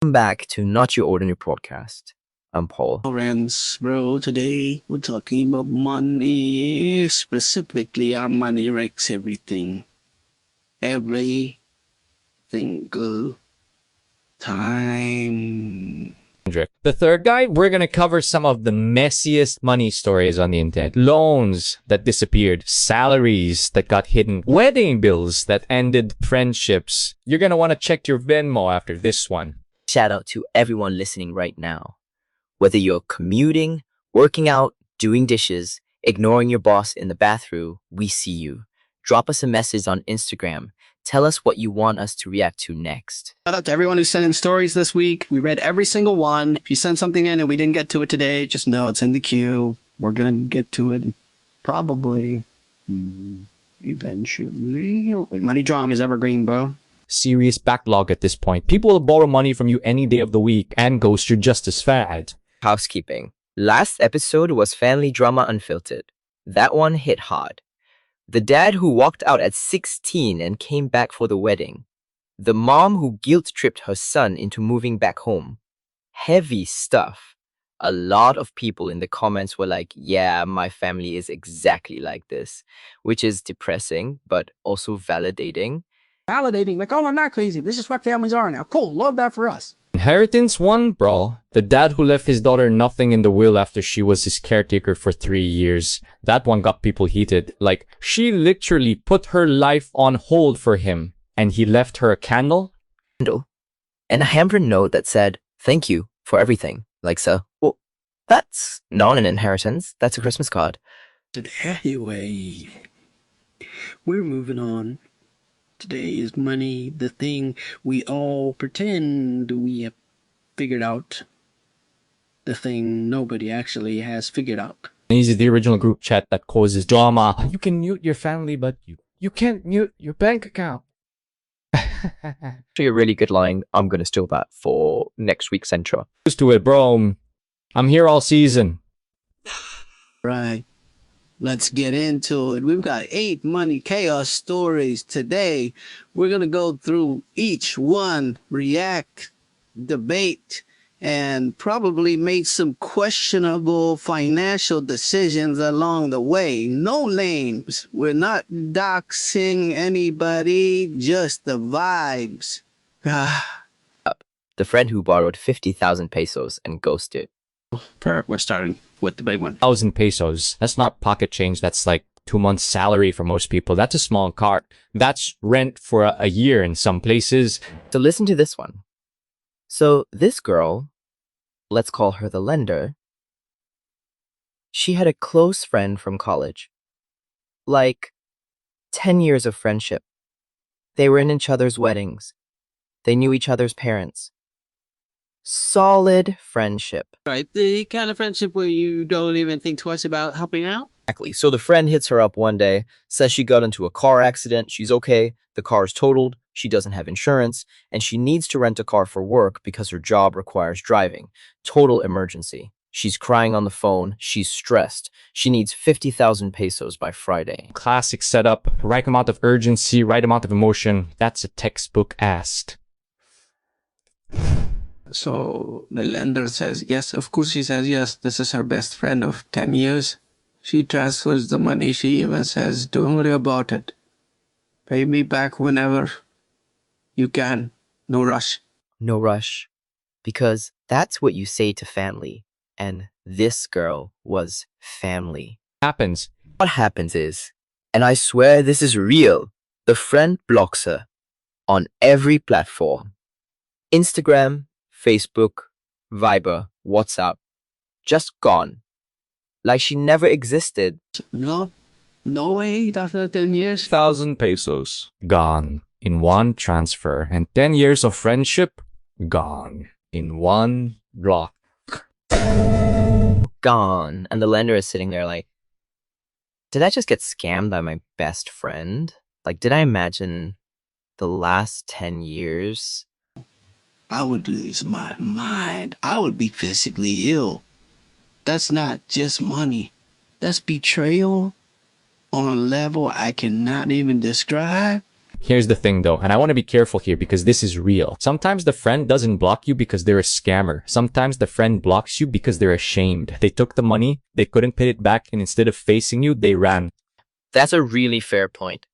Welcome back to Not Your Ordinary Podcast. I'm Paul. Friends, bro, today we're talking about money. Specifically, our money wrecks everything. Every single time. The third guy, we're gonna cover some of the messiest money stories on the internet. Loans that disappeared, salaries that got hidden, wedding bills that ended friendships. You're gonna want to check your Venmo after this one. Shout out to everyone listening right now. Whether you're commuting, working out, doing dishes, ignoring your boss in the bathroom, we see you. Drop us a message on Instagram. Tell us what you want us to react to next. Shout out to everyone who sent in stories this week. We read every single one. If you sent something in and we didn't get to it today, just know it's in the queue. We're gonna get to it probably eventually. Money drama is evergreen, bro. Serious backlog at this point. People will borrow money from you any day of the week and ghost you just as fast. Housekeeping. Last episode was Family Drama Unfiltered. That one hit hard. The dad who walked out at 16 and came back for the wedding. The mom who guilt-tripped her son into moving back home. Heavy stuff. A lot of people in the comments were like, yeah, my family is exactly like this, which is depressing, but also validating. Like, oh, I'm not crazy. This is what families are now. Cool, love that for us. Inheritance one, bro. The dad who left his daughter nothing in the will after she was his caretaker for 3 years. That one got people heated. Like, she literally put her life on hold for him, and he left her a candle? And a handwritten note that said, thank you for everything. Like, so, well, that's not an inheritance. That's a Christmas card. Anyway, we're moving on. Today is money, the thing we all pretend we have figured out. The thing nobody actually has figured out. This is the original group chat that causes drama. You can mute your family, but you can't mute your bank account. Actually, a really good line. I'm going to steal that for next week's intro. Used to it, bro. I'm here all season. Right. Let's get into it. We've got 8 money chaos stories today. We're going to go through each one, react, debate, and probably make some questionable financial decisions along the way. No names. We're not doxing anybody, just the vibes. The friend who borrowed 50,000 pesos and ghosted. We're starting with the big one. 1,000 pesos. That's not pocket change. That's like 2 months' salary for most people. That's a small car. That's rent for a year in some places. So listen to this one. So this girl, let's call her the lender, she had a close friend from college. Like 10 years of friendship. They were in each other's weddings. They knew each other's parents. Solid friendship. Right, the kind of friendship where you don't even think twice about helping out. Exactly. So the friend hits her up one day, says she got into a car accident, she's okay, the car is totaled, she doesn't have insurance, and she needs to rent a car for work because her job requires driving. Total emergency. She's crying on the phone, she's stressed. She needs 50,000 pesos by Friday. Classic setup, right amount of urgency, right amount of emotion. That's a textbook asked. So the lender says yes. Of course she says yes. This is her best friend of 10 years. She transfers the money. She even says, don't worry about it. Pay me back whenever you can. No rush. No rush. Because that's what you say to family. And this girl was family. Happens. What happens is, and I swear this is real, the friend blocks her on every platform. Instagram, Facebook, Viber, WhatsApp, just gone. Like she never existed. No way after 10 years. 1,000 pesos. Gone in one transfer. And 10 years of friendship, gone in one block. Gone. And the lender is sitting there like, did I just get scammed by my best friend? Like, did I imagine the last 10 years? I would lose my mind. I would be physically ill. That's not just money. That's betrayal on a level I cannot even describe. Here's the thing though, and I want to be careful here because this is real. Sometimes the friend doesn't block you because they're a scammer. Sometimes the friend blocks you because they're ashamed. They took the money, they couldn't pay it back, and instead of facing you, they ran. That's a really fair point.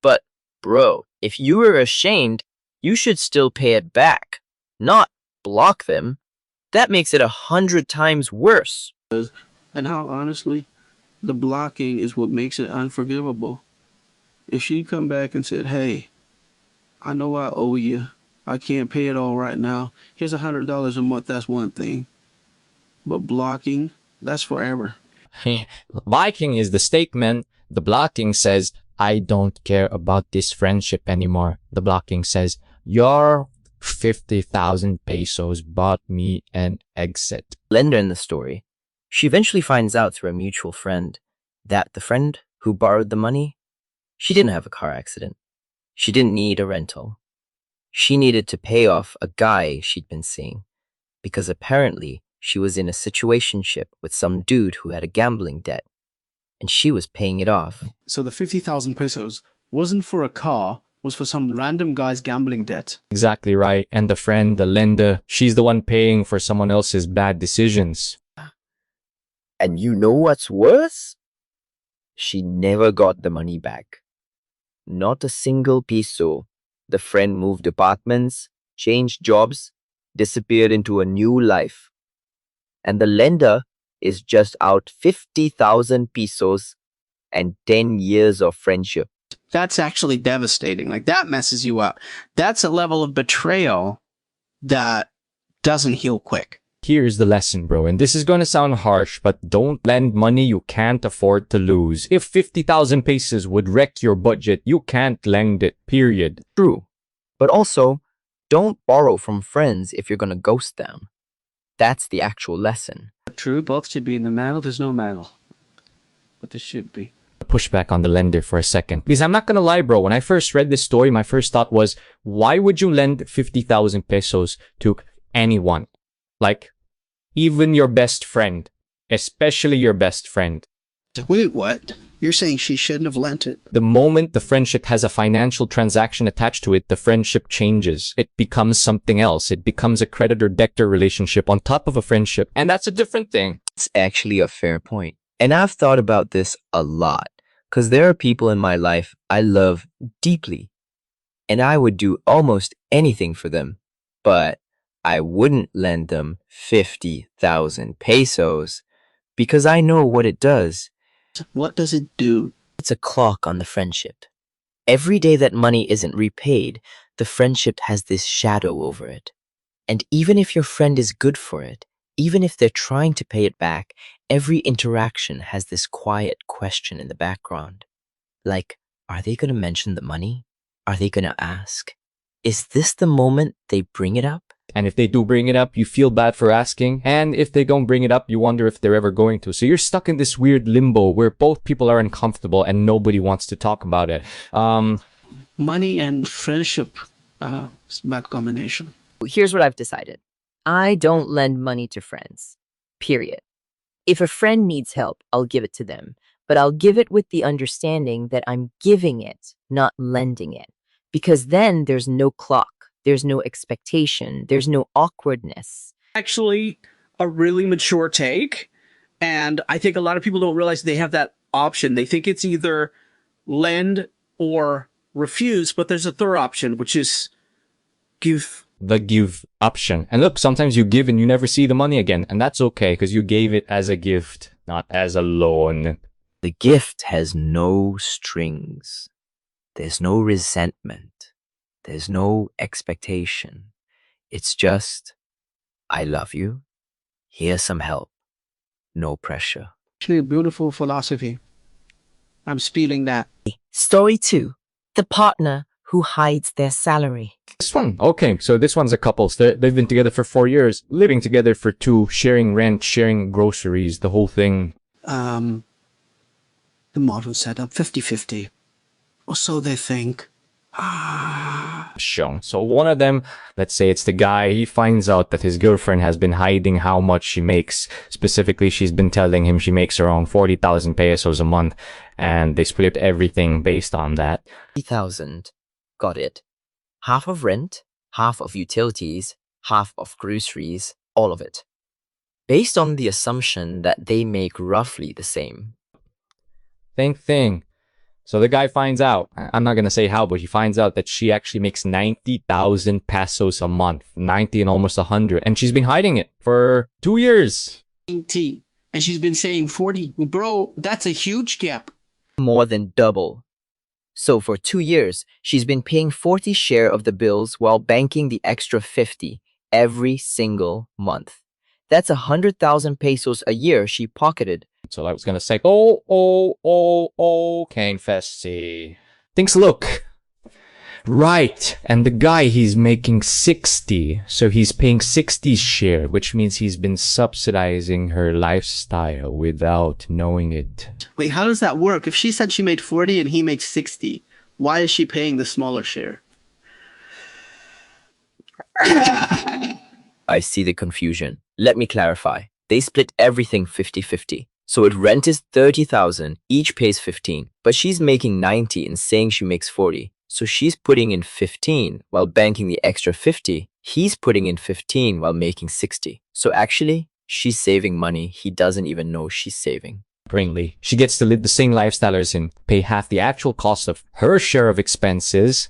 But, bro, if you were ashamed, you should still pay it back, not block them. That makes it 100 times worse. And how honestly, the blocking is what makes it unforgivable. If she come back and said, hey, I know I owe you. I can't pay it all right now. Here's $100 a month. That's one thing. But blocking, that's forever. Viking is the statement. The blocking says, I don't care about this friendship anymore. The blocking says, your 50,000 pesos bought me an exit. Lender in the story, she eventually finds out through a mutual friend that the friend who borrowed the money, she didn't have a car accident. She didn't need a rental. She needed to pay off a guy she'd been seeing because apparently she was in a situationship with some dude who had a gambling debt and she was paying it off. So the 50,000 pesos wasn't for a car, was for some random guy's gambling debt. Exactly right. And the friend, the lender, she's the one paying for someone else's bad decisions. And you know what's worse? She never got the money back. Not a single peso. The friend moved apartments, changed jobs, disappeared into a new life. And the lender is just out 50,000 pesos and 10 years of friendship. That's actually devastating. Like, that messes you up. That's a level of betrayal that doesn't heal quick. Here's the lesson, bro, and this is gonna sound harsh, but don't lend money you can't afford to lose. If 50,000 pesos would wreck your budget, you can't lend it, period. True. But also, don't borrow from friends if you're gonna ghost them. That's the actual lesson. True, both should be in the manual. There's no manual. But there should be. Push back on the lender for a second. Because I'm not gonna lie, bro, when I first read this story, my first thought was, why would you lend 50,000 pesos to anyone? Like, even your best friend. Especially your best friend. Wait, what? You're saying she shouldn't have lent it? The moment the friendship has a financial transaction attached to it, the friendship changes. It becomes something else. It becomes a creditor-debtor relationship on top of a friendship. And that's a different thing. It's actually a fair point. And I've thought about this a lot. Because there are people in my life I love deeply. And I would do almost anything for them. But I wouldn't lend them 50,000 pesos. Because I know what it does. What does it do? It's a clock on the friendship. Every day that money isn't repaid, the friendship has this shadow over it. And even if your friend is good for it, even if they're trying to pay it back, every interaction has this quiet question in the background. Like, are they going to mention the money? Are they going to ask? Is this the moment they bring it up? And if they do bring it up, you feel bad for asking. And if they don't bring it up, you wonder if they're ever going to. So you're stuck in this weird limbo where both people are uncomfortable and nobody wants to talk about it. Money and friendship, is a bad combination. Here's what I've decided. I don't lend money to friends. Period. If a friend needs help, I'll give it to them. But I'll give it with the understanding that I'm giving it, not lending it. Because then there's no clock. There's no expectation. There's no awkwardness. Actually, a really mature take. And I think a lot of people don't realize they have that option. They think it's either lend or refuse, but there's a third option, which is give. The give option. And look, sometimes you give and you never see the money again. And that's okay because you gave it as a gift, not as a loan. The gift has no strings. There's no resentment. There's no expectation. It's just, I love you. Here's some help. No pressure. Actually, a beautiful philosophy. I'm stealing that. Story 2. The partner who hides their salary. This one, okay, so this one's a couple. They've been together for 4 years, living together for 2, sharing rent, sharing groceries, the whole thing. The model setup, 50-50. Or so they think. Shown. So one of them, let's say it's the guy, he finds out that his girlfriend has been hiding how much she makes. Specifically, she's been telling him she makes around 40,000 pesos a month, and they split everything based on that. 50,000. Got it. Half of rent, half of utilities, half of groceries, all of it. Based on the assumption that they make roughly the same. Same thing. So the guy finds out, I'm not going to say how, but he finds out that she actually makes 90,000 pesos a month. 90 and almost 100. And she's been hiding it for 2 years. 90. And she's been saying 40. Bro, that's a huge gap. More than double. So for 2 years, she's been paying 40 share of the bills while banking the extra 50 every single month. That's 100,000 pesos a year she pocketed. So I was going to say, Kane Festi. Things look right. And the guy, he's making 60. So he's paying 60's share, which means he's been subsidizing her lifestyle without knowing it. Wait, how does that work? If she said she made 40 and he makes 60, why is she paying the smaller share? I see the confusion. Let me clarify. They split everything 50-50. So if rent is 30,000, each pays 15. But she's making 90 and saying she makes 40. So she's putting in 15 while banking the extra 50. He's putting in 15 while making 60. So actually, she's saving money he doesn't even know she's saving. Brainly, she gets to live the same lifestyle as him, pay half the actual cost of her share of expenses,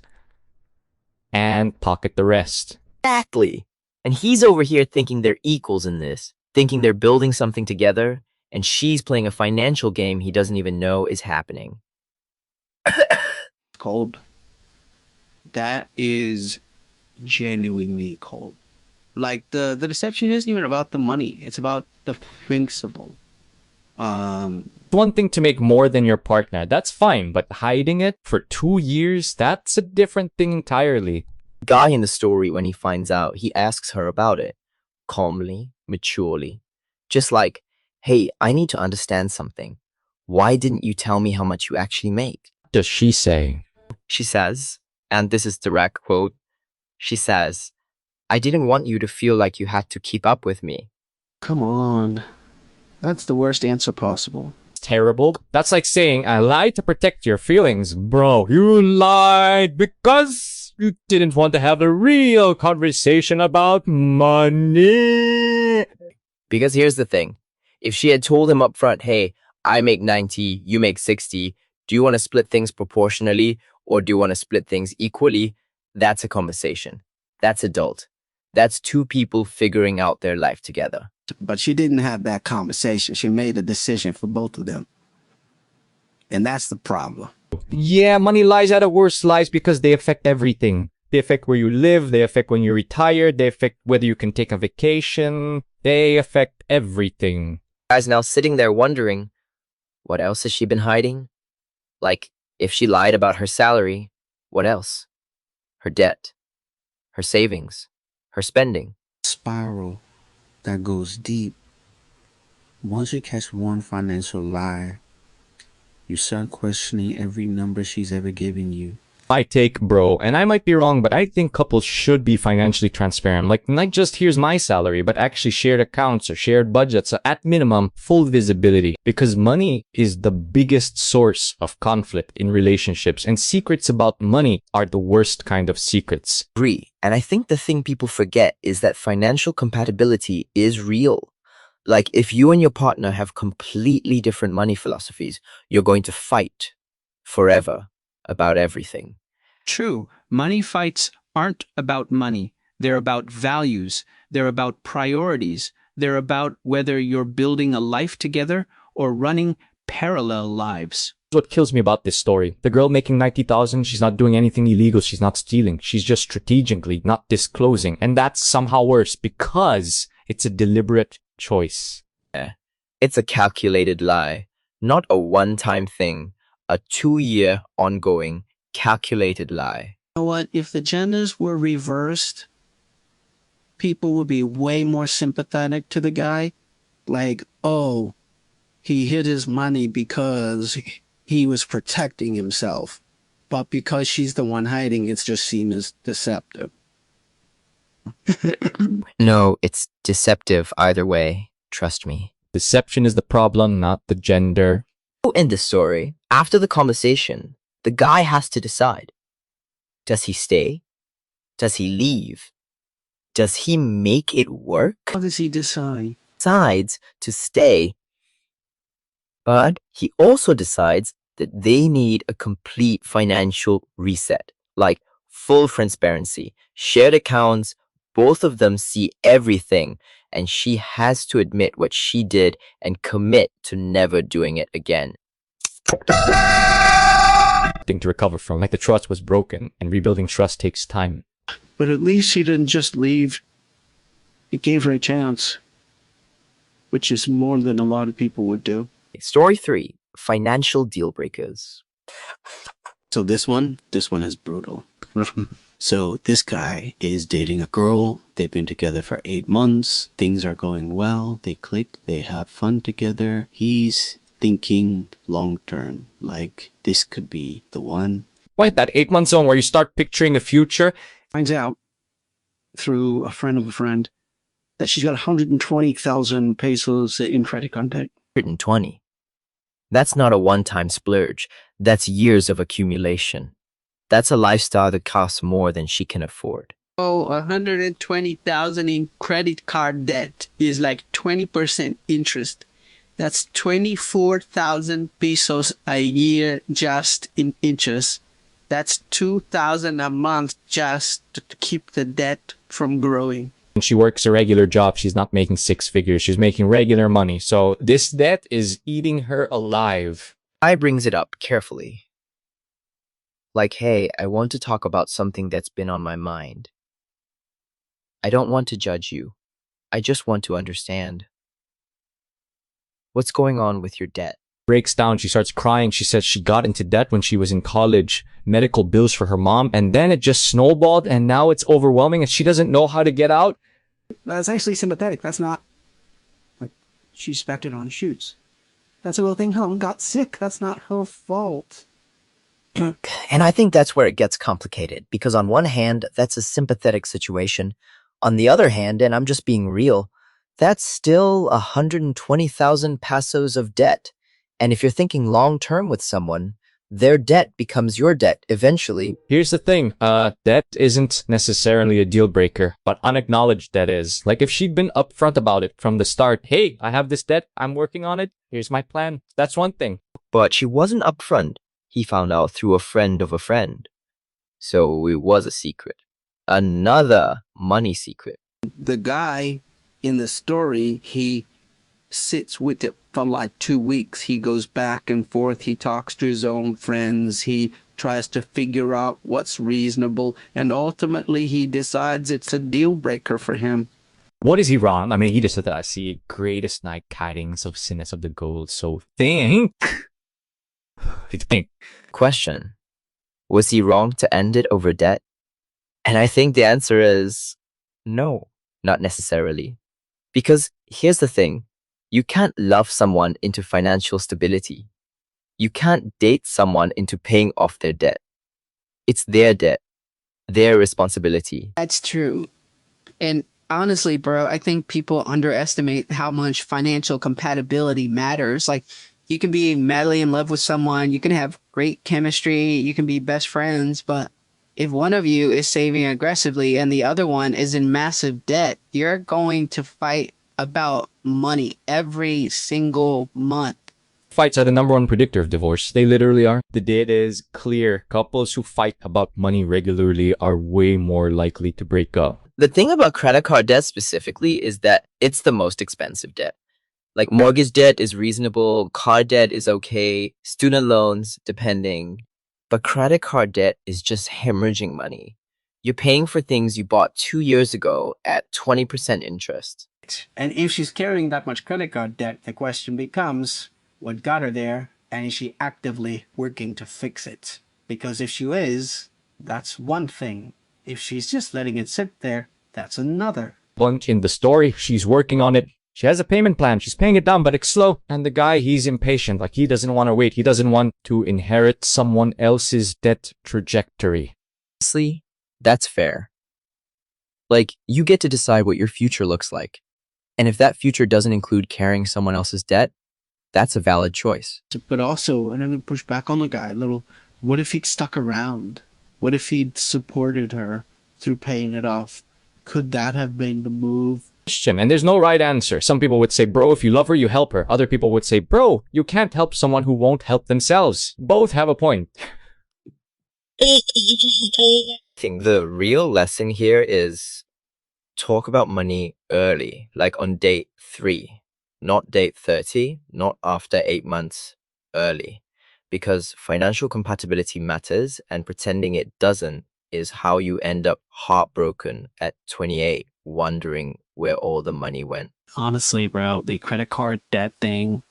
and pocket the rest. Exactly. And he's over here thinking they're equals in this, thinking they're building something together, and she's playing a financial game he doesn't even know is happening. Cold. That is genuinely cold. Like, the deception isn't even about the money. It's about the principle. One thing to make more than your partner, that's fine, but hiding it for 2 years, that's a different thing entirely. Guy in the story, when he finds out, he asks her about it. Calmly, maturely. Just like, hey, I need to understand something. Why didn't you tell me how much you actually make? Does she say? She says, and this is direct quote, she says, I didn't want you to feel like you had to keep up with me. Come on. That's the worst answer possible. Terrible. That's like saying, I lied to protect your feelings. Bro, you lied because you didn't want to have a real conversation about money. Because here's the thing. If she had told him up front, hey, I make 90, you make 60, do you want to split things proportionally or do you want to split things equally? That's a conversation. That's adult. That's two people figuring out their life together. But she didn't have that conversation. She made a decision for both of them. And that's the problem. Yeah, money lies are the worst lies because they affect everything. They affect where you live, they affect when you retire, they affect whether you can take a vacation, they affect everything. Guys now sitting there wondering, what else has she been hiding? Like, if she lied about her salary, what else? Her debt, her savings, her spending. Spiral that goes deep. Once you catch one financial lie, you start questioning every number she's ever given you. My take, bro, and I might be wrong, but I think couples should be financially transparent. Like, not just here's my salary, but actually shared accounts or shared budgets. So at minimum, full visibility. Because money is the biggest source of conflict in relationships. And secrets about money are the worst kind of secrets. Agree. And I think the thing people forget is that financial compatibility is real. Like, if you and your partner have completely different money philosophies, you're going to fight forever about everything. True, money fights aren't about money. They're about values. They're about priorities. They're about whether you're building a life together or running parallel lives. What kills me about this story. The girl making 90,000, she's not doing anything illegal. She's not stealing. She's just strategically not disclosing. And that's somehow worse because it's a deliberate choice. It's a calculated lie, not a one-time thing, a 2-year ongoing calculated lie. You know what? If the genders were reversed, people would be way more sympathetic to the guy. Like, oh, he hid his money because he was protecting himself. But because she's the one hiding, it's just seen as deceptive. No, it's deceptive either way. Trust me. Deception is the problem, not the gender. In this story, after the conversation, the guy has to decide. Does he stay? Does he leave? Does he make it work? How does he decide? Decides to stay, but he also decides that they need a complete financial reset, like full transparency, shared accounts, both of them see everything, and she has to admit what she did and commit to never doing it again. Thing to recover from. Like the trust was broken, and rebuilding trust takes time. But at least she didn't just leave. It gave her a chance, which is more than a lot of people would do. Story 3, Financial Deal Breakers. So this one is brutal. So this guy is dating a girl. They've been together for 8 months. Things are going well. They click. They have fun together. He's thinking long term, like this could be the one. Why that 8-month zone where you start picturing the future? Finds out through a friend of a friend that she's got 120,000 pesos in credit card debt. 120. That's not a one-time splurge. That's years of accumulation. That's a lifestyle that costs more than she can afford. Oh, 120,000 in credit card debt is like 20% interest. That's 24,000 pesos a year just in interest. That's 2,000 a month just to keep the debt from growing. When she works a regular job, she's not making 6 figures. She's making regular money. So this debt is eating her alive. I brings it up carefully. Like, hey, I want to talk about something that's been on my mind. I don't want to judge you. I just want to understand. What's going on with your debt? Breaks down. She starts crying. She says she got into debt when she was in college, medical bills for her mom, and then it just snowballed, and now it's overwhelming, and she doesn't know how to get out. That's actually sympathetic. That's not like she expected on shoots. That's a real thing. Helen got sick. That's not her fault. And I think that's where it gets complicated, because on one hand, that's a sympathetic situation. On the other hand, and I'm just being real, that's still 120,000 pesos of debt. And if you're thinking long-term with someone, their debt becomes your debt eventually. Here's the thing, debt isn't necessarily a deal breaker, but unacknowledged debt is. Like if she'd been upfront about it from the start, hey, I have this debt, I'm working on it, here's my plan. That's one thing. But she wasn't upfront. He found out through a friend of a friend. So it was a secret. Another money secret. The guy in the story, he sits with it for like 2 weeks. He goes back and forth. He talks to his own friends. He tries to figure out what's reasonable. And ultimately, he decides it's a deal breaker for him. What is he wrong? I mean, he just said that I see greatest night tidings of sinners of the gold. So think. Question. Was he wrong to end it over debt? And I think the answer is no, not necessarily. Because here's the thing. You can't love someone into financial stability. You can't date someone into paying off their debt. It's their debt, their responsibility. That's true. And honestly, bro, I think people underestimate how much financial compatibility matters. Like, you can be madly in love with someone, you can have great chemistry, you can be best friends, but if one of you is saving aggressively and the other one is in massive debt, you're going to fight about money every single month. Fights are the #1 predictor of divorce. They literally are. The data is clear. Couples who fight about money regularly are way more likely to break up. The thing about credit card debt specifically is that it's the most expensive debt. Like mortgage debt is reasonable, car debt is okay, student loans, depending. But credit card debt is just hemorrhaging money. You're paying for things you bought 2 years ago at 20% interest. And if she's carrying that much credit card debt, the question becomes, what got her there? And is she actively working to fix it? Because if she is, that's one thing. If she's just letting it sit there, that's another. But in the story, she's working on it. She has a payment plan. She's paying it down, but it's slow. And the guy, he's impatient. Like, he doesn't want to wait. He doesn't want to inherit someone else's debt trajectory. Honestly, that's fair. Like, you get to decide what your future looks like. And if that future doesn't include carrying someone else's debt, that's a valid choice. But also, and I'm going to push back on the guy a little, what if he stuck around? What if he'd supported her through paying it off? Could that have been the move? Question, and there's no right answer. Some people would say, bro, if you love her, you help her. Other people would say, bro, you can't help someone who won't help themselves. Both have a point. I think the real lesson here is talk about money early, like on date 3, not date 30, not after 8 months, early. Because financial compatibility matters, and pretending it doesn't is how you end up heartbroken at 28, wondering where all the money went. Honestly, bro, the credit card debt thing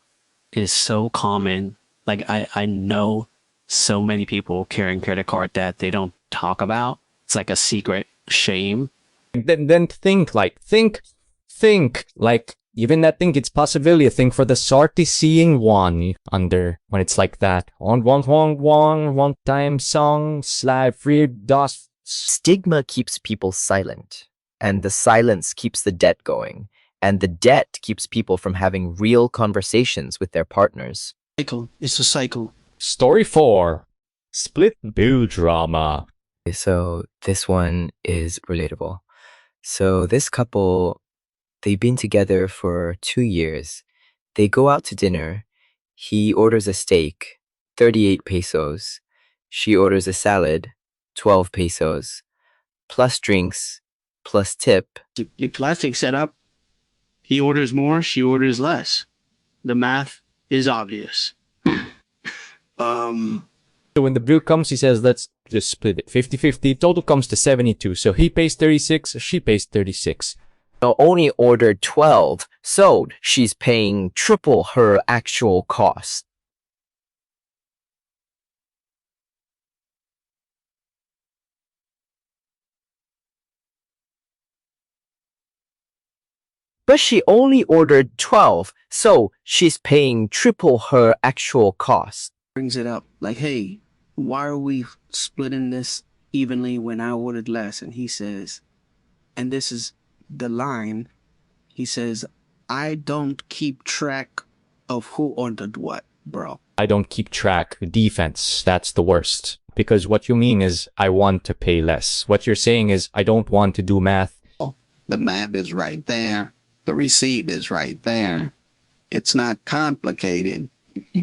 is so common. Like I know so many people carrying credit card debt they don't talk about. It's like a secret shame. Then think like even that thing, it's possibility. Think for the salty seeing one under when it's like that. On one time song slide free dos. Stigma keeps people silent, and the silence keeps the debt going, and the debt keeps people from having real conversations with their partners. Cycle. It's a cycle. Story 4. Split bill drama. So this one is relatable. So this couple, they've been together for 2 years. They go out to dinner. He orders a steak, 38 pesos. She orders a salad, 12 pesos. Plus drinks, plus tip. The classic setup. He orders more, she orders less. The math is obvious. So when the bill comes, he says, let's just split it 50-50. Total comes to 72. So he pays 36, she pays 36. Only ordered 12, so she's paying triple her actual cost. But she only ordered 12, so she's paying triple her actual cost. Brings it up like, hey, why are we splitting this evenly when I ordered less? And he says, and this is the line, he says, I don't keep track of who ordered what, bro. I don't keep track. Defense, that's the worst. Because what you mean is, I want to pay less. What you're saying is, I don't want to do math. Oh, the math is right there. The receipt is right there. It's not complicated. To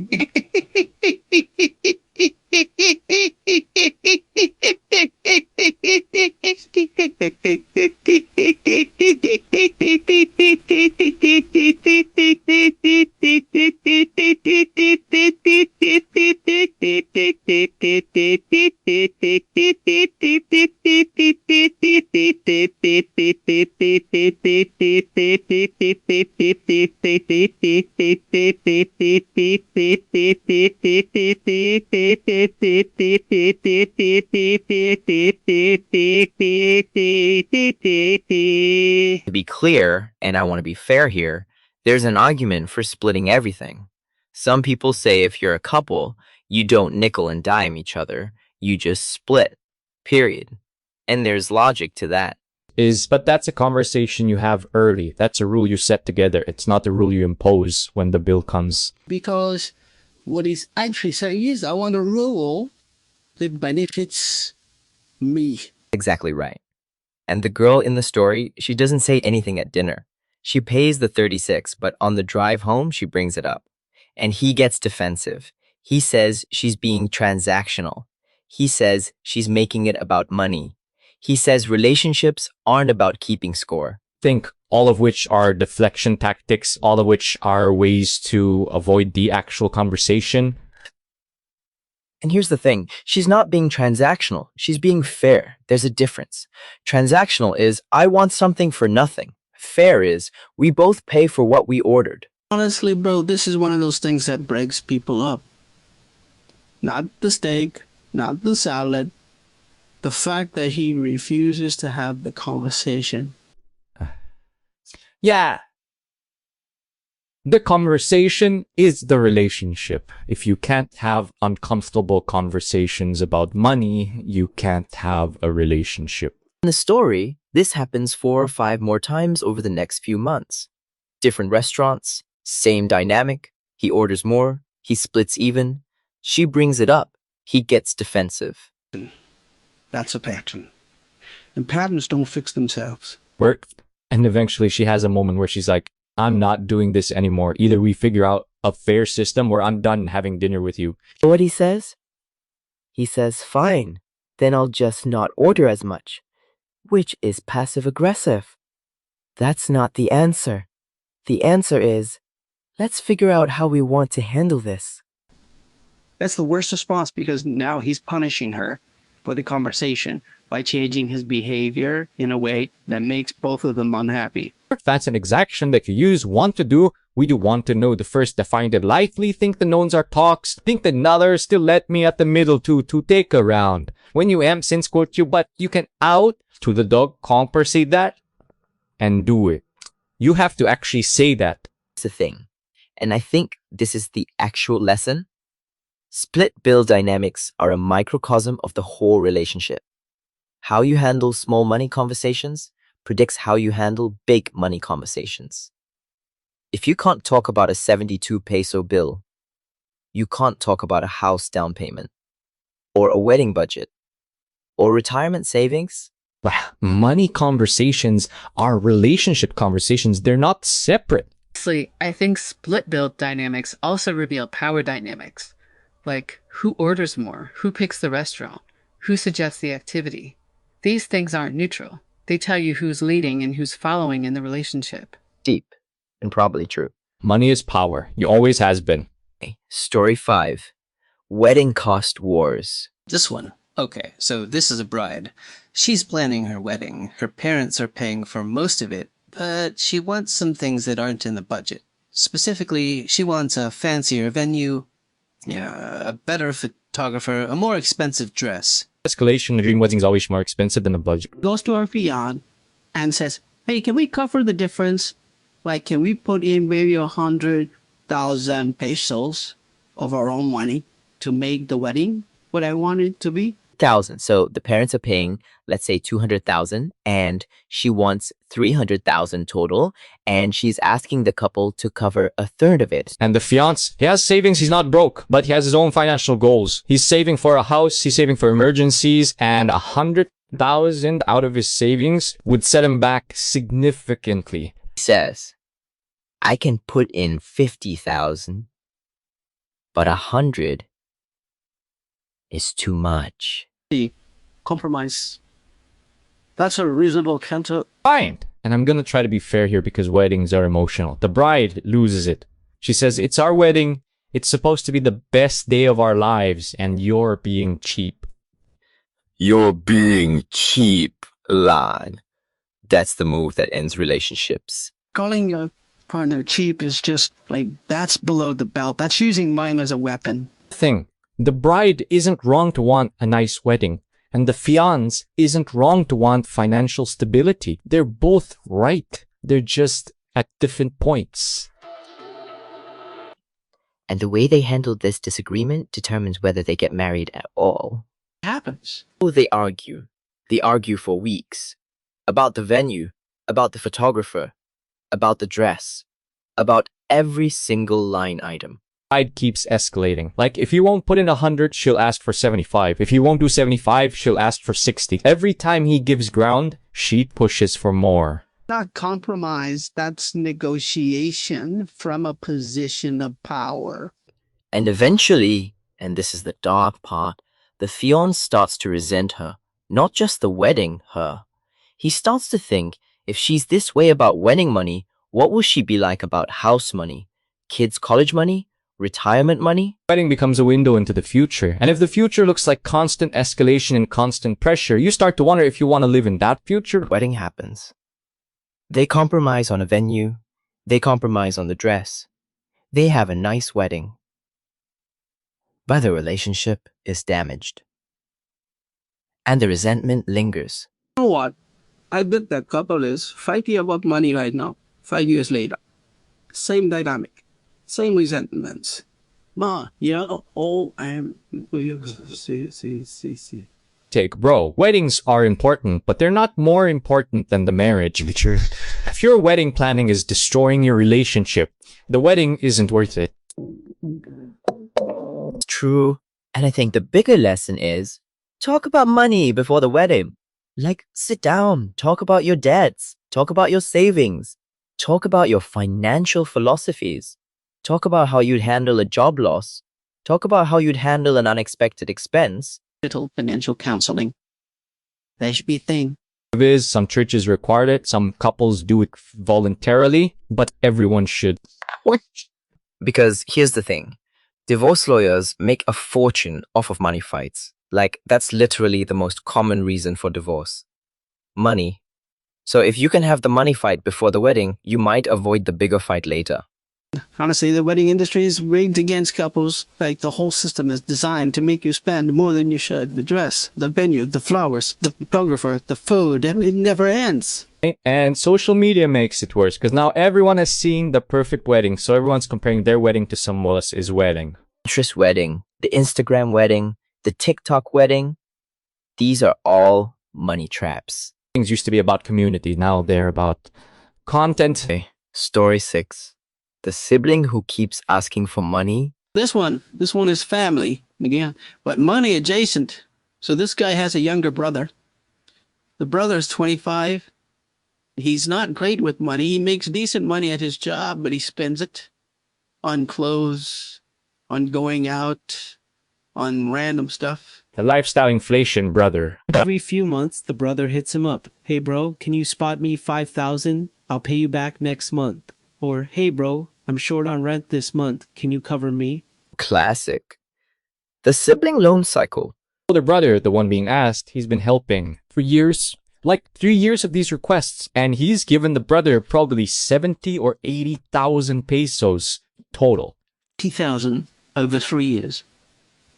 be clear, and I want to be fair here, there's an argument for splitting everything. Some people say if you're a couple, you don't nickel and dime each other, you just split, period. And there's logic to that. But that's a conversation you have early. That's a rule you set together. It's not a rule you impose when the bill comes. Because what he's actually saying is, I want a rule that benefits me. Exactly right. And the girl in the story, she doesn't say anything at dinner. She pays the 36, but on the drive home, she brings it up. And he gets defensive. He says she's being transactional. He says she's making it about money. He says relationships aren't about keeping score. Think all of which are deflection tactics, all of which are ways to avoid the actual conversation. And here's the thing, she's not being transactional, she's being fair. There's a difference. Transactional is, I want something for nothing. Fair is, we both pay for what we ordered. Honestly, bro, this is one of those things that breaks people up. Not the steak, not the salad. The fact that he refuses to have the conversation. Yeah. The conversation is the relationship. If you can't have uncomfortable conversations about money, you can't have a relationship. In the story, this happens 4 or 5 more times over the next few months. Different restaurants, same dynamic. He orders more, he splits even. She brings it up, he gets defensive. That's a pattern. And patterns don't fix themselves. Work. And eventually she has a moment where she's like, I'm not doing this anymore. Either we figure out a fair system or I'm done having dinner with you. What he says? He says, fine, then I'll just not order as much, which is passive aggressive. That's not the answer. The answer is, let's figure out how we want to handle this. That's the worst response because now he's punishing her for the conversation by changing his behavior in a way that makes both of them unhappy. That's an exaction that you use want to do. We do want to know the first define it lively, think the knowns are talks, think the another still let me at the middle to take a round. When you am since quote you, but you can out to the dog compensate that and do it. You have to actually say that. It's the thing. And I think this is the actual lesson. Split bill dynamics are a microcosm of the whole relationship. How you handle small money conversations predicts how you handle big money conversations. If you can't talk about a 72 peso bill, you can't talk about a house down payment, or a wedding budget, or retirement savings. Money conversations are relationship conversations. They're not separate. Honestly, I think split bill dynamics also reveal power dynamics. Like, who orders more? Who picks the restaurant? Who suggests the activity? These things aren't neutral. They tell you who's leading and who's following in the relationship. Deep, and probably true. Money is power. It always has been. Story 5. Wedding Cost Wars. This one. Okay, so this is a bride. She's planning her wedding. Her parents are paying for most of it, but she wants some things that aren't in the budget. Specifically, she wants a fancier venue, a better photographer, a more expensive dress. Escalation, a dream wedding is always more expensive than a budget. Goes to our fiance and says, hey, can we cover the difference? Like, can we put in maybe 100,000 pesos of our own money to make the wedding what I want it to be? 1,000. So the parents are paying, let's say 200,000, and she wants 300,000 total, and she's asking the couple to cover a third of it. And the fiance, he has savings, he's not broke, but he has his own financial goals. He's saving for a house, he's saving for emergencies, and 100,000 out of his savings would set him back significantly. He says, I can put in 50,000, but 100 is too much. Compromise. That's a reasonable counter. Fine. And I'm gonna try to be fair here because weddings are emotional. The bride loses it. She says, it's our wedding. It's supposed to be the best day of our lives, and you're being cheap. You're being cheap, line. That's the move that ends relationships. Calling your partner cheap is just like, that's below the belt. That's using mine as a weapon. The bride isn't wrong to want a nice wedding, and the fiancé isn't wrong to want financial stability. They're both right. They're just at different points. And the way they handle this disagreement determines whether they get married at all. It happens. Oh, they argue. They argue for weeks. About the venue, about the photographer, about the dress, about every single line item. Bride keeps escalating. Like, if you won't put in 100, she'll ask for 75. If you won't do 75, she'll ask for 60. Every time he gives ground, she pushes for more. Not compromise, that's negotiation from a position of power. And eventually, and this is the dark part, the fiancé starts to resent her. Not just the wedding, her. He starts to think, if she's this way about wedding money, what will she be like about house money, kids' college money, retirement money? Wedding becomes a window into the future. And if the future looks like constant escalation and constant pressure, you start to wonder if you want to live in that future. Wedding happens. They compromise on a venue. They compromise on the dress. They have a nice wedding. But the relationship is damaged. And the resentment lingers. You know what? I bet that couple is fighting about money right now, 5 years later. Same dynamic. Same resentments. Take, bro, weddings are important, but they're not more important than the marriage. If your wedding planning is destroying your relationship, the wedding isn't worth it. It's true. And I think the bigger lesson is, Talk about money before the wedding. Like, sit down, talk about your debts, talk about your savings, talk about your financial philosophies, talk about how you'd handle a job loss, talk about how you'd handle an unexpected expense. Little financial counseling. That should be a thing. Is some churches require it, some couples do it voluntarily, but everyone should. Because here's the thing, divorce lawyers make a fortune off of money fights. Like, that's literally the most common reason for divorce. Money. So if you can have the money fight before the wedding, you might avoid the bigger fight later. Honestly, the wedding industry is rigged against couples. Like, the whole system is designed to make you spend more than you should. The dress, the venue, the flowers, the photographer, the food, and it never ends. And social media makes it worse because now everyone has seen the perfect wedding, so everyone's comparing their wedding to someone else's wedding. Pinterest wedding, the Instagram wedding, the TikTok wedding, these are all money traps. Things used to be about community, now they're about content. Okay, story 6. The sibling who keeps asking for money. This one is family, again, but money adjacent. So this guy has a younger brother. The brother's 25. He's not great with money. He makes decent money at his job, but he spends it on clothes, on going out, on random stuff. The lifestyle inflation, brother. Every few months, the brother hits him up. Hey bro, can you spot me 5,000? I'll pay you back next month. Or, hey bro, I'm short on rent this month. Can you cover me? Classic. The sibling loan cycle. Older brother, the one being asked, he's been helping for years. Like 3 years of these requests, and he's given the brother probably 70 or 80,000 pesos total. 80,000 over 3 years.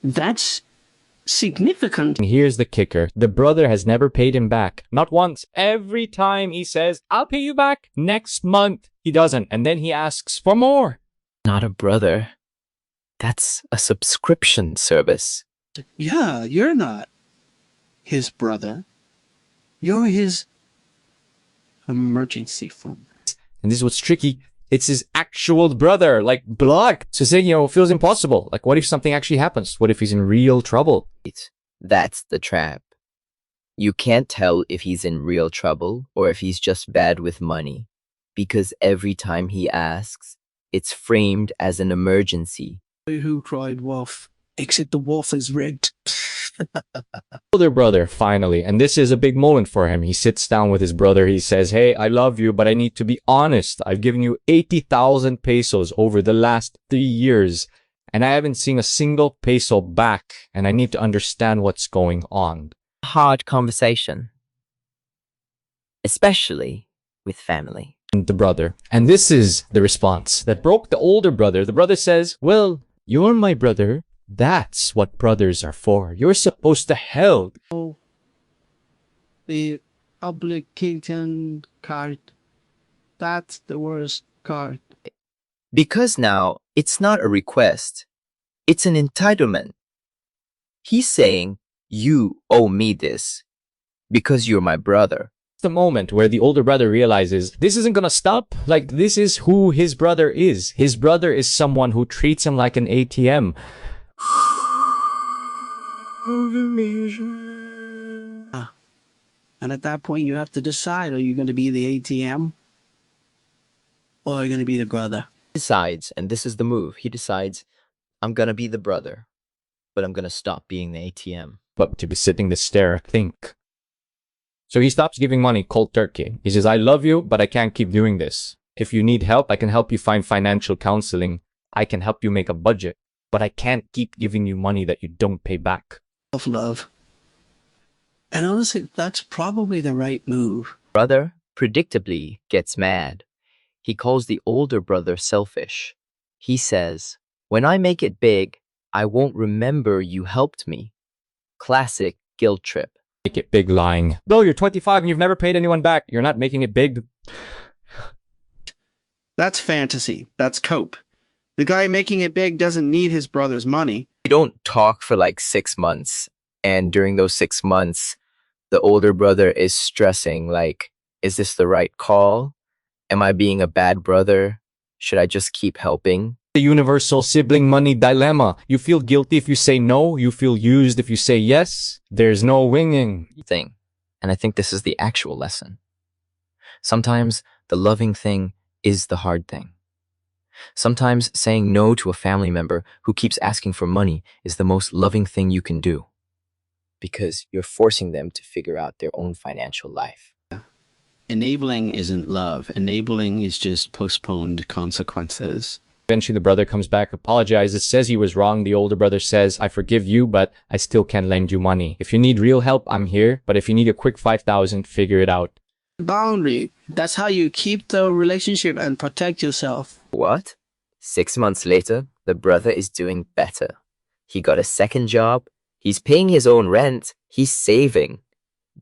That's significant. And here's the kicker. The brother has never paid him back. Not once. Every time he says, I'll pay you back next month, he doesn't. And then he asks for more. Not a brother. That's a subscription service. Yeah, you're not his brother. You're his emergency fund. And this is what's tricky. It's his actual brother, like blood. So saying, feels impossible. Like, what if something actually happens? What if he's in real trouble? That's the trap. You can't tell if he's in real trouble or if he's just bad with money. Because every time he asks, it's framed as an emergency. Who cried wolf? Except the wolf is rigged. Older brother, finally, and this is a big moment for him. He sits down with his brother. He says, hey, I love you, but I need to be honest. I've given you 80,000 pesos over the last 3 years, and I haven't seen a single peso back, and I need to understand what's going on. Hard conversation. Especially with family. And the brother. And this is the response that broke the older brother. The brother says, well, you're my brother. That's what brothers are for. You're supposed to help. Oh, the obligation card. That's the worst card. Because now, it's not a request. It's an entitlement. He's saying, you owe me this because you're my brother. The moment where the older brother realizes this isn't gonna stop. Like, this is who his brother is. His brother is someone who treats him like an ATM. And at that point, you have to decide, are you going to be the ATM or are you going to be the brother? He decides, and this is the move, he decides, I'm gonna be the brother, but I'm gonna stop being the ATM. But to be sitting this stare, think. So he stops giving money cold turkey. He says, I love you, but I can't keep doing this. If you need help, I can help you find financial counseling. I can help you make a budget, but I can't keep giving you money that you don't pay back. Self-love. And honestly, that's probably the right move. Brother, predictably, gets mad. He calls the older brother selfish. He says, when I make it big, I won't remember you helped me. Classic guilt trip. Make it big lying. Though you're 25 and you've never paid anyone back, you're not making it big. That's fantasy. That's cope. The guy making it big doesn't need his brother's money. They don't talk for like 6 months. And during those 6 months, the older brother is stressing like, is this the right call? Am I being a bad brother? Should I just keep helping? The universal sibling money dilemma. You feel guilty if you say no. You feel used if you say yes. There's no winging. Thing. And I think this is the actual lesson. Sometimes the loving thing is the hard thing. Sometimes saying no to a family member who keeps asking for money is the most loving thing you can do, because you're forcing them to figure out their own financial life. Enabling isn't love. Enabling is just postponed consequences. Eventually, the brother comes back, apologizes, says he was wrong. The older brother says, I forgive you, but I still can't lend you money. If you need real help, I'm here. But if you need a quick 5,000, figure it out. Boundary. That's how you keep the relationship and protect yourself. What? 6 months later, the brother is doing better. He got a second job. He's paying his own rent. He's saving.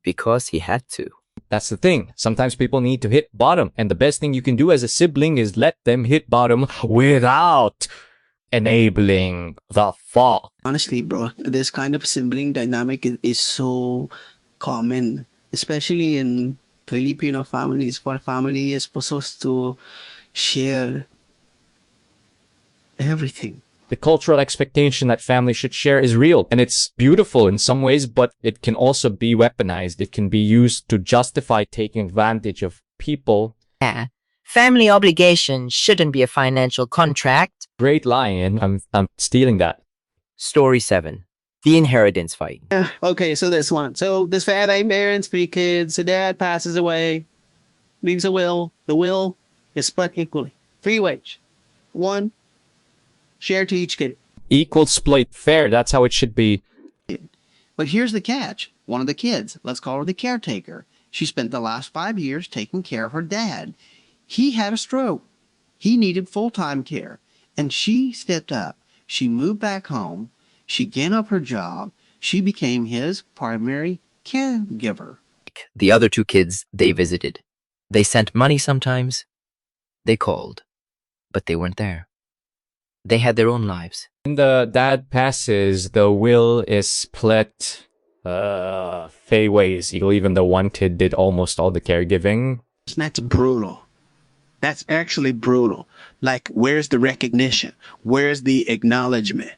Because he had to. That's the thing. Sometimes people need to hit bottom. And the best thing you can do as a sibling is let them hit bottom without enabling the fall. Honestly, bro, this kind of sibling dynamic is so common, especially in Filipino families, where family is supposed to share everything. The cultural expectation that family should share is real, and it's beautiful in some ways, but it can also be weaponized. It can be used to justify taking advantage of people. Yeah. Family obligation shouldn't be a financial contract. Great line. I'm stealing that. Story 7. The inheritance fight. Okay, so this one. So this family parents, 3 kids. The dad passes away, leaves a will. The will is split equally. 3 ways. 1, share to each kid. Equal split. Fair. That's how it should be. But here's the catch. One of the kids, let's call her the caretaker. She spent the last 5 years taking care of her dad. He had a stroke. He needed full-time care. And she stepped up. She moved back home. She gave up her job. She became his primary caregiver. The other 2 kids they visited. They sent money sometimes. They called. But they weren't there. They had their own lives. When the dad passes, the will is split ways. Even the one kid did almost all the caregiving. That's brutal. That's actually brutal. Like, where's the recognition? Where's the acknowledgement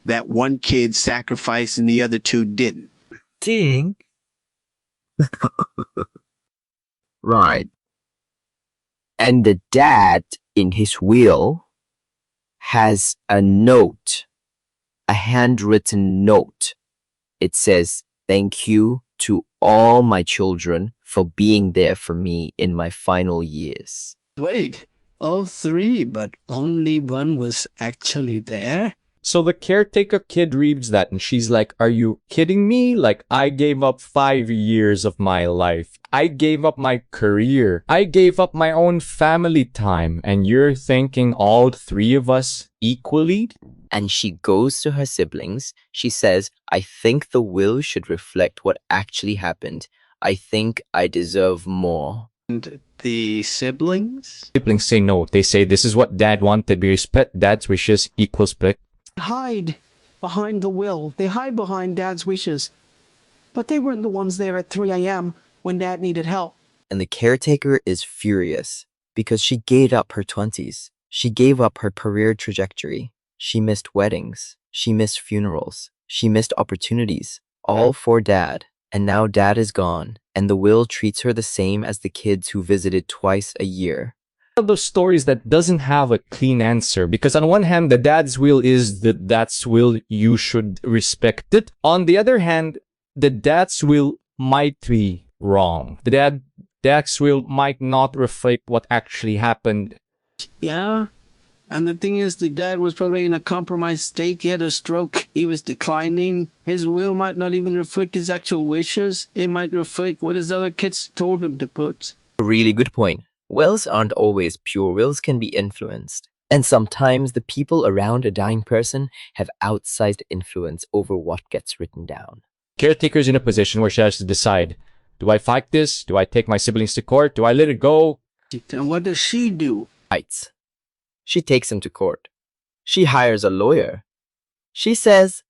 that one kid sacrificed and the other 2 didn't? Ding. Right. And the dad, in his will, has a note, a handwritten note. It says, "Thank you to all my children for being there for me in my final years." Wait, all 3, but only 1 was actually there? So the caretaker kid reads that and she's like, are you kidding me? Like, I gave up 5 years of my life. I gave up my career. I gave up my own family time. And you're thanking all 3 of us equally? And she goes to her siblings. She says, "I think the will should reflect what actually happened. I think I deserve more." And the siblings? Siblings say no. They say this is what dad wanted. We respect dad's wishes, equal split. Hide behind the will. They hide behind dad's wishes. But they weren't the ones there at 3 a.m. when dad needed help. And the caretaker is furious because she gave up her 20s. She gave up her career trajectory. She missed weddings. She missed funerals. She missed opportunities. All for dad. And now dad is gone. And the will treats her the same as the kids who visited twice a year. Of those stories that doesn't have a clean answer, because on one hand, the dad's will is the dad's will, you should respect it. On the other hand, the dad's will might be wrong. The dad's will might not reflect what actually happened. Yeah. And the thing is, the dad was probably in a compromised state. He had a stroke. He was declining. His will might not even reflect his actual wishes. It might reflect what his other kids told him to put. A really good point. Wills aren't always pure. Wills can be influenced. And sometimes the people around a dying person have outsized influence over what gets written down. Caretaker's in a position where she has to decide, do I fight this? Do I take my siblings to court? Do I let it go? And what does she do? Fights. She takes him to court. She hires a lawyer. She says,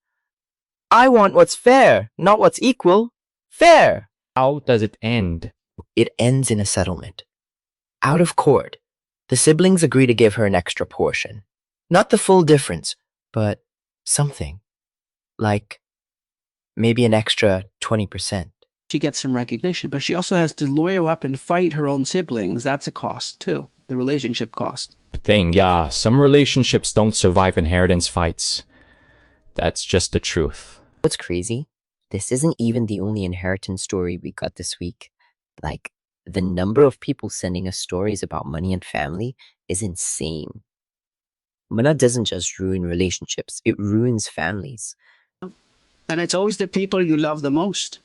"I want what's fair, not what's equal. Fair." How does it end? It ends in a settlement. Out of court, the siblings agree to give her an extra portion. Not the full difference, but something. Like maybe an extra 20%. She gets some recognition, but she also has to lawyer up and fight her own siblings. That's a cost too, the relationship cost. Thing, yeah, some relationships don't survive inheritance fights. That's just the truth. What's crazy? This isn't even the only inheritance story we got this week. Like, the number of people sending us stories about money and family is insane. Money doesn't just ruin relationships, it ruins families. And it's always the people you love the most,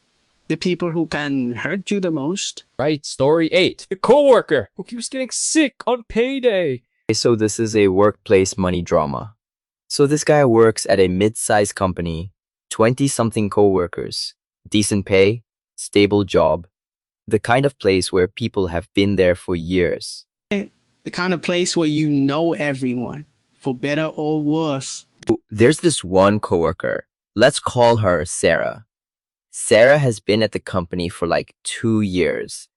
the people who can hurt you the most. Right, story 8. The coworker who keeps getting sick on payday. So this is a workplace money drama. So this guy works at a mid-sized company, 20-something co-workers, decent pay, stable job, the kind of place where people have been there for years. The kind of place where you know everyone, for better or worse. There's this one coworker. Let's call her Sarah. Sarah has been at the company for like 2 years.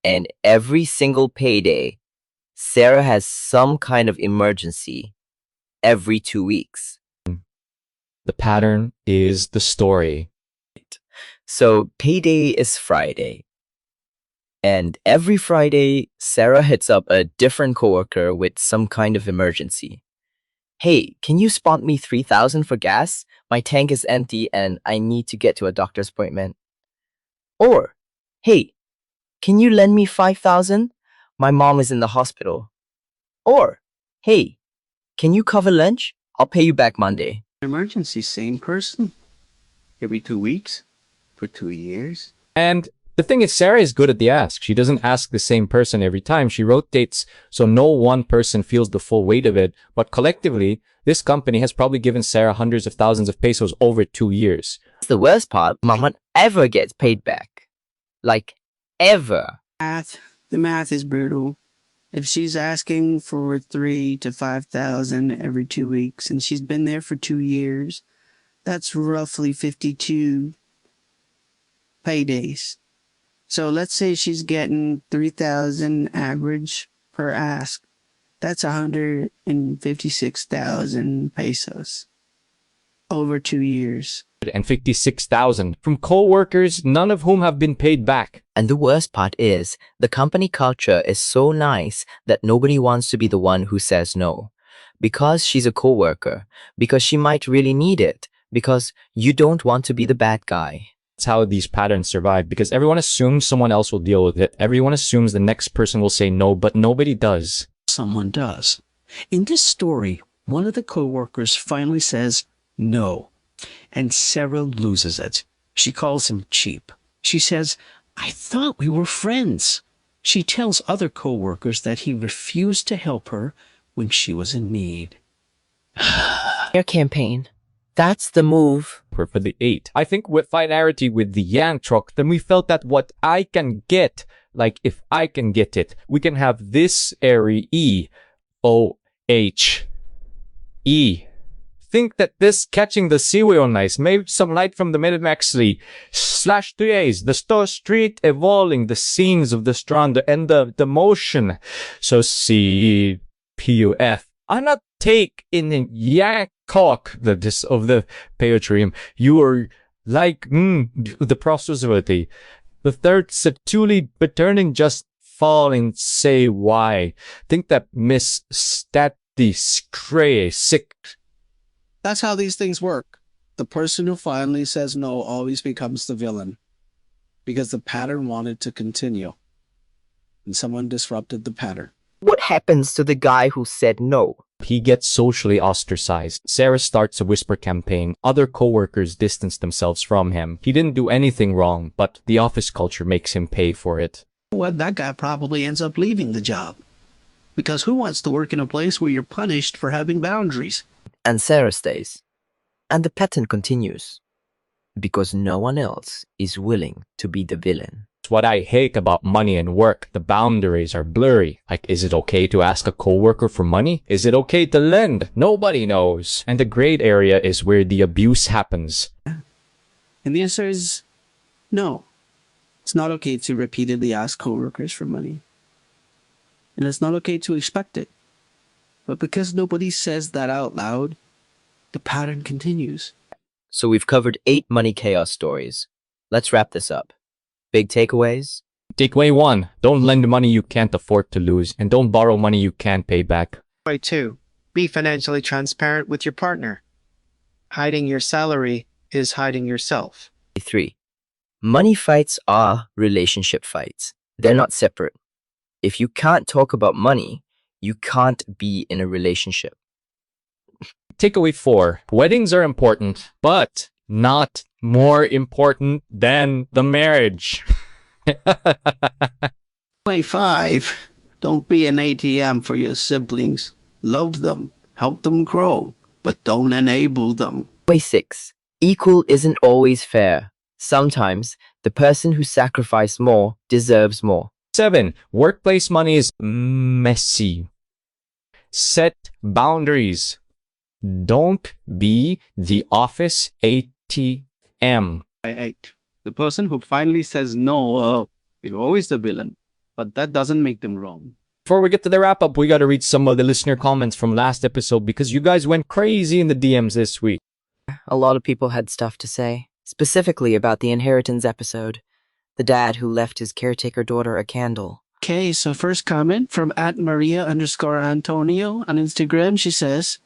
And every single payday, Sarah has some kind of emergency every 2 weeks. The pattern is the story. So payday is Friday. And every Friday, Sarah hits up a different coworker with some kind of emergency. Hey, can you spot me 3,000 for gas? My tank is empty and I need to get to a doctor's appointment. Or, hey, can you lend me 5,000? My mom is in the hospital. Or, hey, can you cover lunch? I'll pay you back Monday. Emergency, same person. Every 2 weeks, for 2 years. And the thing is, Sarah is good at the ask. She doesn't ask the same person every time. She rotates so no one person feels the full weight of it. But collectively, this company has probably given Sarah hundreds of thousands of pesos over 2 years. The worst part, Mama ever gets paid back. Like, ever. The math is brutal. If she's asking for 3,000 to 5,000 every 2 weeks, and she's been there for 2 years, that's roughly 52 paydays. So let's say she's getting 3,000 average per ask. That's 156,000 pesos over 2 years. And 56,000 from co-workers, none of whom have been paid back. And the worst part is, the company culture is so nice that nobody wants to be the one who says no. Because she's a coworker, because she might really need it, because you don't want to be the bad guy. That's how these patterns survive, because everyone assumes someone else will deal with it. Everyone assumes the next person will say no, but nobody does. Someone does. In this story, one of the co-workers finally says no, and Sarah loses it. She calls him cheap. She says, "I thought we were friends." She tells other co-workers that he refused to help her when she was in need. Your campaign. That's the move. For the 8. I think with finality with the Yang truck, then we felt that what I can get, like if I can get it, we can have this area E-O-H-E. Think that this catching the S5E009 made some light from the Minimaxly /3As, the store street evolving, the scenes of the strand and the motion. So C-P-U-F. I'm not take in the Yang cock of the Patrium. You are like the prosperity. The third Satuli returning just falling say why. Think that Miss Stati Scray sick. That's how these things work. The person who finally says no always becomes the villain. Because the pattern wanted to continue. And someone disrupted the pattern. What happens to the guy who said no? He gets socially ostracized. Sarah starts a whisper campaign. Other co-workers distance themselves from him. He didn't do anything wrong, but the office culture makes him pay for it. Well, that guy probably ends up leaving the job. Because who wants to work in a place where you're punished for having boundaries? And Sarah stays. And the pattern continues. Because no one else is willing to be the villain. It's what I hate about money and work. The boundaries are blurry. Like, is it okay to ask a coworker for money? Is it okay to lend? Nobody knows. And the gray area is where the abuse happens. And the answer is no. It's not okay to repeatedly ask coworkers for money. And it's not okay to expect it. But because nobody says that out loud, the pattern continues. So we've covered 8 money chaos stories. Let's wrap this up. Big takeaways? Takeaway 1. Don't lend money you can't afford to lose, and don't borrow money you can't pay back. Takeaway 2. Be financially transparent with your partner. Hiding your salary is hiding yourself. 3. Money fights are relationship fights. They're not separate. If you can't talk about money, you can't be in a relationship. Takeaway 4. Weddings are important, but not more important than the marriage. Takeaway 5. Don't be an ATM for your siblings. Love them, help them grow, but don't enable them. Takeaway 6. Equal isn't always fair. Sometimes the person who sacrificed more deserves more. 7. Workplace money is messy. Set boundaries. Don't be the office ATM. 8. The person who finally says no is always the villain, but that doesn't make them wrong. Before we get to the wrap up, we got to read some of the listener comments from last episode because you guys went crazy in the DMs this week. A lot of people had stuff to say, specifically about the inheritance episode. The dad who left his caretaker daughter a candle. Okay, so first comment from @Maria_Antonio on Instagram. She says,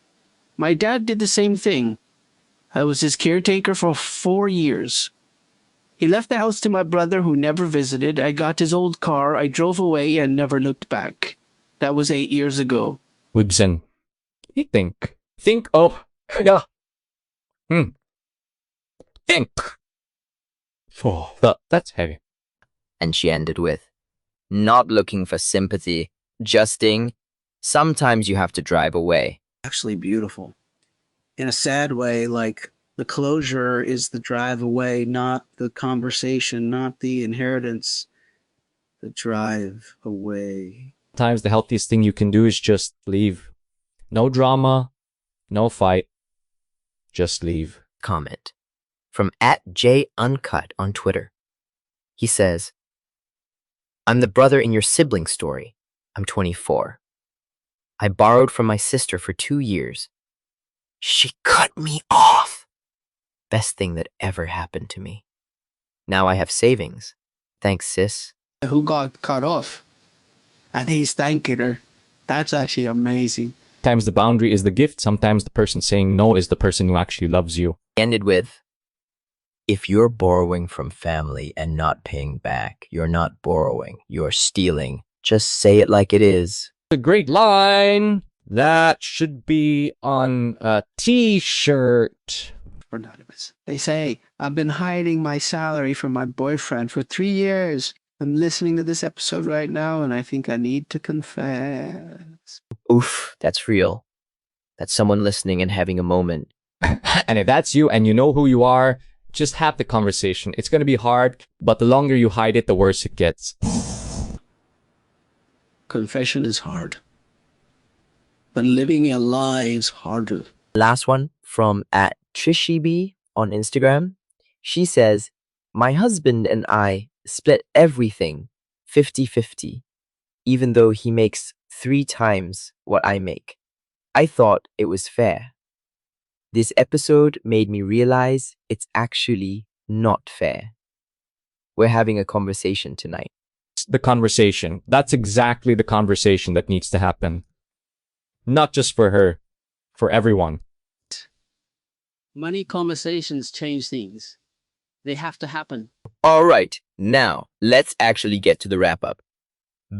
my dad did the same thing. I was his caretaker for 4 years. He left the house to my brother who never visited. I got his old car. I drove away and never looked back. That was 8 years ago. Wibsen. Think. Think of. Yeah. Think. Oh, that's heavy. And she ended with, not looking for sympathy, justing. Sometimes you have to drive away. Actually beautiful. In a sad way, like the closure is the drive away, not the conversation, not the inheritance. The drive away. Sometimes the healthiest thing you can do is just leave. No drama, no fight. Just leave. Comment from @JUncut on Twitter. He says, I'm the brother in your sibling story. I'm 24. I borrowed from my sister for 2 years. She cut me off. Best thing that ever happened to me. Now I have savings. Thanks, sis. Who got cut off? And he's thanking her. That's actually amazing. Sometimes the boundary is the gift. Sometimes the person saying no is the person who actually loves you. Ended with, if you're borrowing from family and not paying back, you're not borrowing, you're stealing. Just say it like it is. A great line. That should be on a t-shirt. Anonymous. They say, I've been hiding my salary from my boyfriend for 3 years. I'm listening to this episode right now and I think I need to confess. Oof, that's real. That's someone listening and having a moment. And if that's you and you know who you are, just have the conversation. It's going to be hard, but the longer you hide it, the worse it gets. Confession is hard. But living a lie is harder. Last one from @TrishyB on Instagram. She says, my husband and I split everything 50-50, even though he makes 3 times what I make. I thought it was fair. This episode made me realize it's actually not fair. We're having a conversation tonight. The conversation. That's exactly the conversation that needs to happen. Not just for her, for everyone. Money conversations change things. They have to happen. All right, now let's actually get to the wrap up.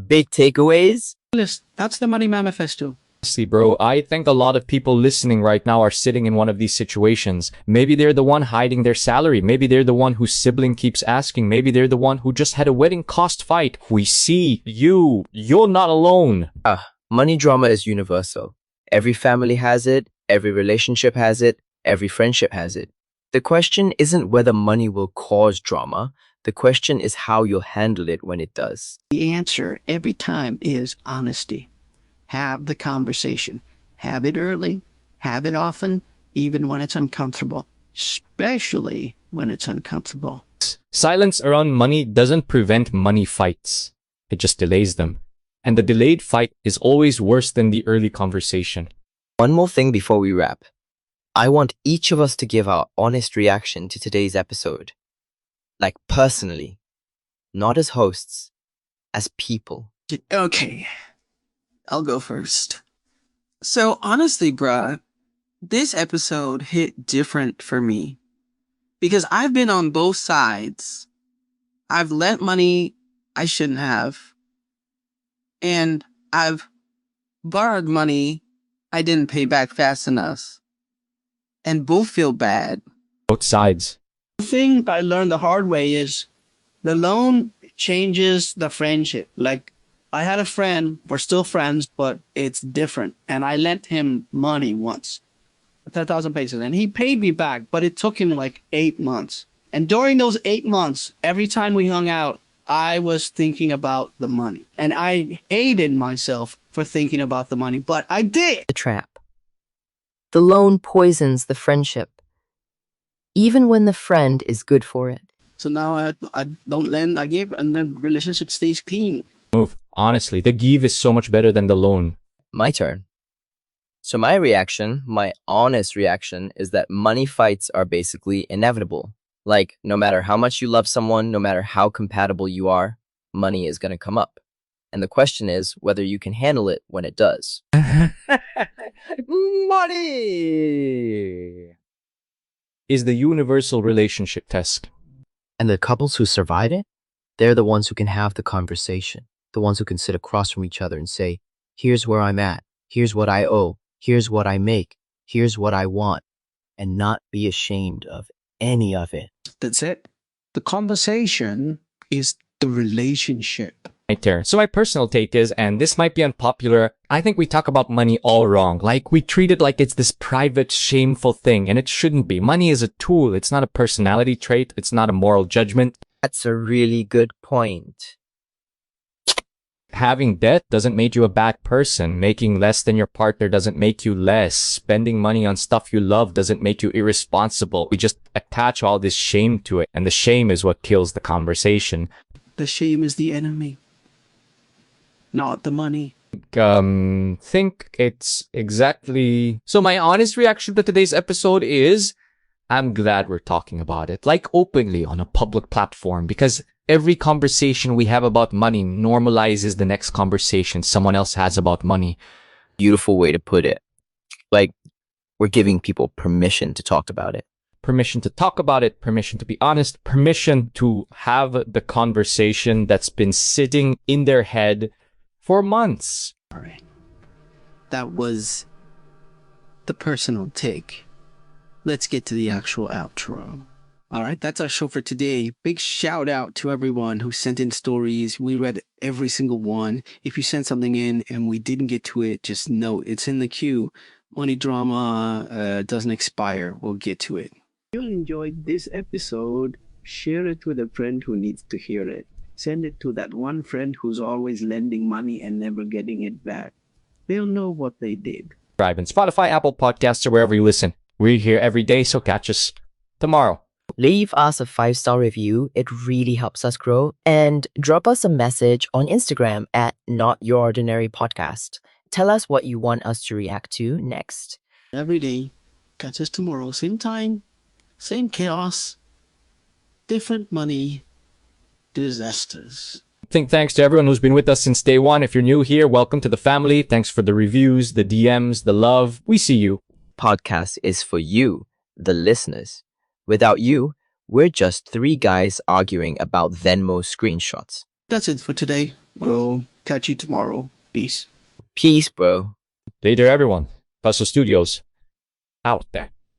Big takeaways? That's the Money Manifesto. Honestly, bro, I think a lot of people listening right now are sitting in one of these situations. Maybe they're the one hiding their salary. Maybe they're the one whose sibling keeps asking. Maybe they're the one who just had a wedding cost fight. We see you. You're not alone. Money drama is universal. Every family has it. Every relationship has it. Every friendship has it. The question isn't whether money will cause drama. The question is how you'll handle it when it does. The answer every time is honesty. Have the conversation. Have it early. Have it often, even when it's uncomfortable. Especially when it's uncomfortable. Silence around money doesn't prevent money fights. It just delays them. And the delayed fight is always worse than the early conversation. One more thing before we wrap. I want each of us to give our honest reaction to today's episode. Like personally, not as hosts, as people. Okay, I'll go first. So honestly, bruh, this episode hit different for me because I've been on both sides. I've lent money I shouldn't have, and I've borrowed money I didn't pay back fast enough, and both feel bad. Both sides. The thing I learned the hard way is the loan changes the friendship. Like, I had a friend, we're still friends, but it's different. And I lent him money once, 10,000 pesos, and he paid me back, but it took him like 8 months. And during those 8 months, every time we hung out, I was thinking about the money. And I hated myself for thinking about the money, but I did. The trap. The loan poisons the friendship, even when the friend is good for it. So now I don't lend, I give, and the relationship stays clean. Move. Honestly, the give is so much better than the loan. My turn. So my reaction, my honest reaction, is that money fights are basically inevitable. Like, no matter how much you love someone, no matter how compatible you are, money is going to come up. And the question is whether you can handle it when it does. Money is the universal relationship test. And the couples who survive it, they're the ones who can have the conversation. The ones who can sit across from each other and say, here's where I'm at. Here's what I owe. Here's what I make. Here's what I want. And not be ashamed of any of it. That's it. The conversation is the relationship. Right there. So my personal take is, and this might be unpopular, I think we talk about money all wrong. Like, we treat it like it's this private, shameful thing, and it shouldn't be. Money is a tool. It's not a personality trait. It's not a moral judgment. That's a really good point. Having debt doesn't make you a bad person. Making less than your partner doesn't make you less. Spending money on stuff you love doesn't make you irresponsible. We just attach all this shame to it, and the shame is what kills the conversation. The shame is the enemy, not the money. Think it's exactly... So my honest reaction to today's episode is, I'm glad we're talking about it, like openly on a public platform, because every conversation we have about money normalizes the next conversation someone else has about money. Beautiful way to put it. Like, we're giving people permission to talk about it. Permission to talk about it, permission to be honest, permission to have the conversation that's been sitting in their head for months. All right. That was the personal take. Let's get to the actual outro. All right, that's our show for today. Big shout out to everyone who sent in stories. We read every single one. If you sent something in and we didn't get to it, just know it's in the queue. Money drama doesn't expire. We'll get to it. If you enjoyed this episode, share it with a friend who needs to hear it. Send it to that one friend who's always lending money and never getting it back. They'll know what they did. Subscribe on Spotify, Apple Podcasts, or wherever you listen. We're here every day, so catch us tomorrow. Leave us a 5-star review. It really helps us grow. And drop us a message on Instagram at Not Your Ordinary Podcast. Tell us what you want us to react to next. Every day. Catch us tomorrow. Same time. Same chaos. Different money. Disasters. Thanks to everyone who's been with us since day one. If you're new here, welcome to the family. Thanks for the reviews, the DMs, the love. We see you. Podcast is for you, the listeners. Without you, we're just 3 guys arguing about Venmo screenshots. That's it for today. We'll catch you tomorrow. Peace. Peace, bro. Later, everyone. Paso Studios. Out there.